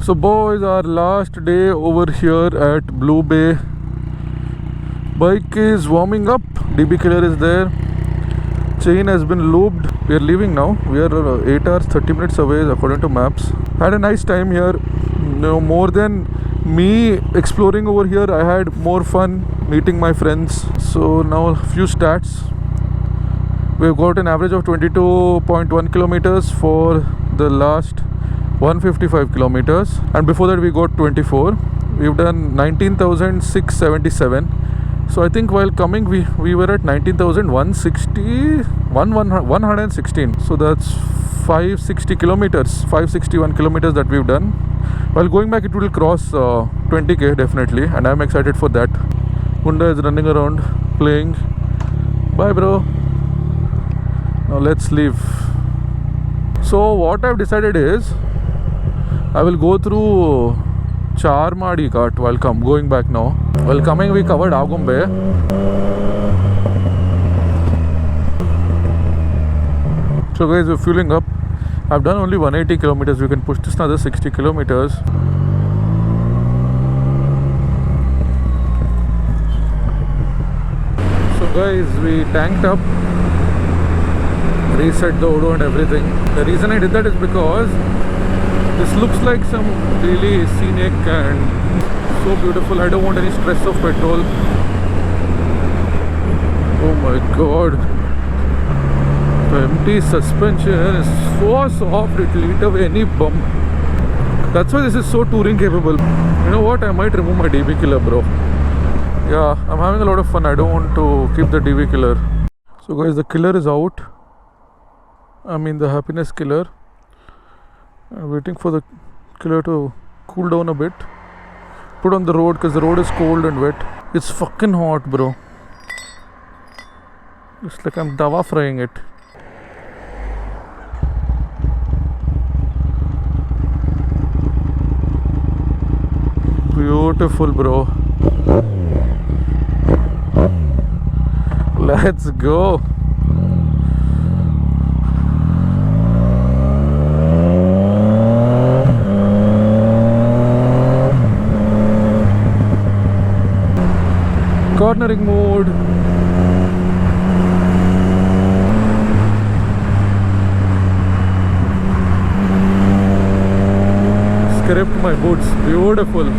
So boys, our last day over here at Blue Bay. Bike is warming up, DB killer is there, chain has been lubed. We are leaving now. We are 8 hours 30 minutes away according to maps. Had a nice time here. More than me exploring over here, I had more fun meeting my friends. So now a few stats. We've got an average of 22.1 kilometers for the last 155 kilometers, and before that we got 24. We've done 19,677. So I think while coming we were at 116. So that's 560 kilometers, 561 kilometers that we've done. While going back it will cross 20k definitely, and I'm excited for that. Hunda is running around playing. Bye bro. Now let's leave. So what I've decided is I will go through Charmadi Ghat while going back now. While coming we covered Agumbe. So guys, we're fueling up. I've done only 180 kilometers. We can push this another 60 kilometers. So guys, we tanked up, reset the Odo and everything. The reason I did that is because this looks like some really scenic and so beautiful. I don't want any stress of petrol. Oh my god. The empty suspension is so soft, it will eat away any bump. That's why this is so touring capable. You know what? I might remove my DB killer, bro. Yeah, I'm having a lot of fun. I don't want to keep the DB killer. So guys, the killer is out. I mean the happiness killer. I'm waiting for the killer to cool down a bit. Put on the road because the road is cold and wet. It's fucking hot, bro. It's like I'm dawa frying it. Beautiful, bro. Let's go. Cornering mode. Scraped my boots. Beautiful.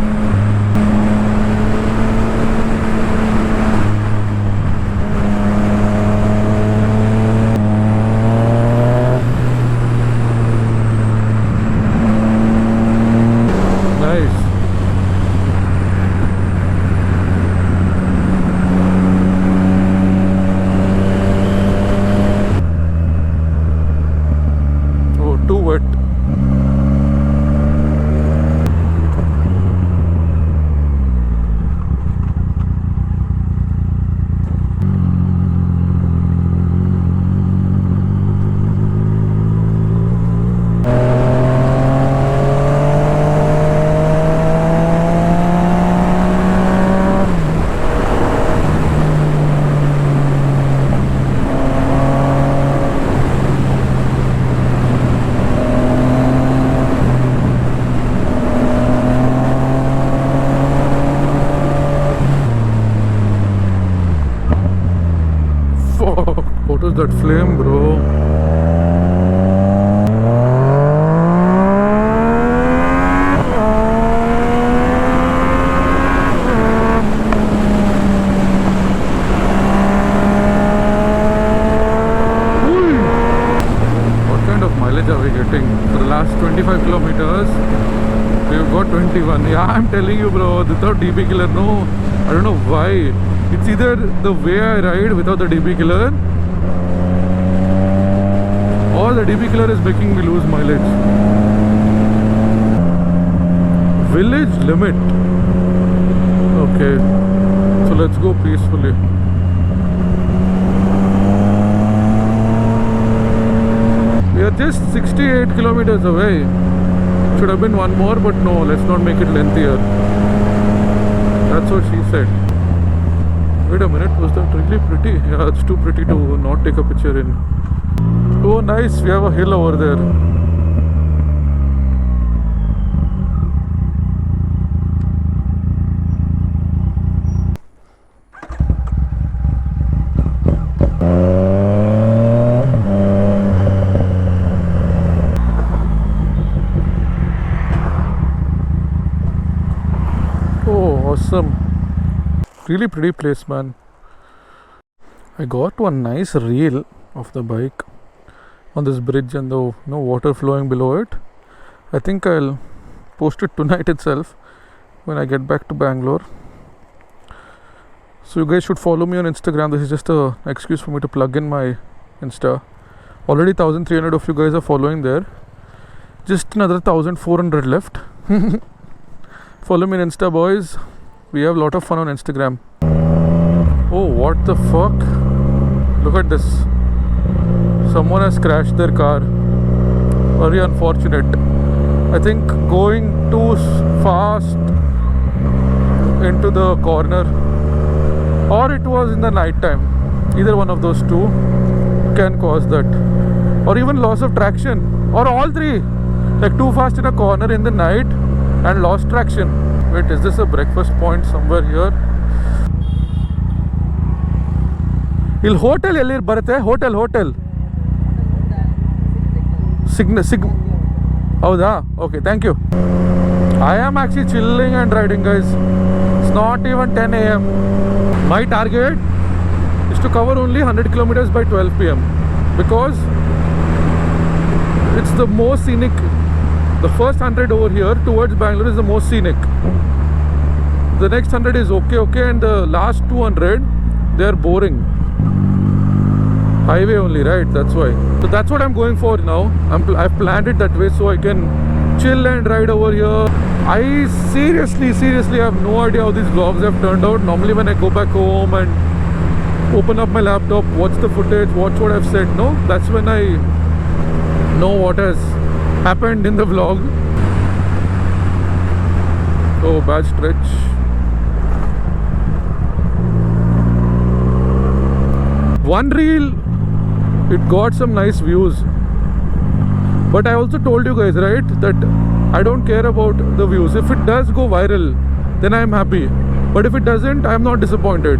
What is that flame, bro? What kind of mileage are we getting? For the last 25 kilometers, we've got 21. Yeah, I'm telling you, bro, without DB killer, no, I don't know why. It's either the way I ride without the DB killer, or the DB killer is making me lose mileage. Village limit. Okay, so let's go peacefully. We are just 68 kilometers away. Should have been one more, but no, let's not make it lengthier. That's what she said. Wait a minute, was that really pretty? Yeah, it's too pretty to not take a picture in. Oh nice, we have a hill over there. Awesome. Really pretty place, man. I got one nice reel of the bike on this bridge and the water flowing below it. I think I'll post it tonight itself when I get back to Bangalore. So you guys should follow me on Instagram. This is just an excuse for me to plug in my Insta. Already 1300 of you guys are following there. Just another 1400 left. Follow me on Insta, boys. We have a lot of fun on Instagram. Oh, what the fuck? Look at this. Someone has crashed their car. Very unfortunate. I think going too fast into the corner, or it was in the night time. Either one of those two can cause that. Or even loss of traction. Or all three. Like too fast in a corner in the night and lost traction. Wait, is this a breakfast point somewhere here? Il hotel elli barutte? Hotel. Howda? Okay, thank you. I am actually chilling and riding, guys. It's not even 10 a.m. My target is to cover only 100 kilometers by 12 p.m. because it's the most scenic. The first 100 over here towards Bangalore is the most scenic. The next 100 is okay, and the last 200 they are boring. Highway only, right? That's why. So that's what I'm going for now. I've planned it that way so I can chill and ride over here. I seriously have no idea how these vlogs have turned out. Normally when I go back home and open up my laptop, watch the footage, watch what I've said, no? That's when I know what has happened in the vlog. Oh, bad stretch. One reel, it got some nice views, but I also told you guys, right, that I don't care about the views. If it does go viral, then I'm happy, but if it doesn't, I'm not disappointed,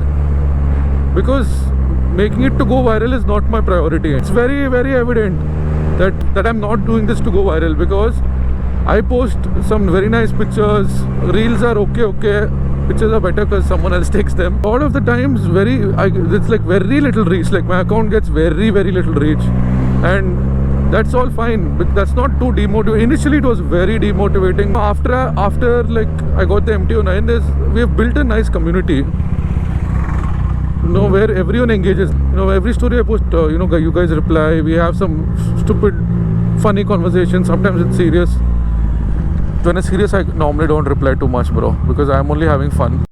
because making it to go viral is not my priority. It's very evident that I'm not doing this to go viral, because I post some very nice pictures. Reels are okay, pictures are better because someone else takes them. A lot of the times it's like very little reach. Like my account gets very little reach, and that's all fine, but that's not too demotivating. Initially it was very demotivating. After like I got the MT09, we have built a nice community, where everyone engages. Every story I post, you guys reply. We have some stupid funny conversation. Sometimes it's serious. When it's serious, I normally don't reply too much, bro, because I'm only having fun.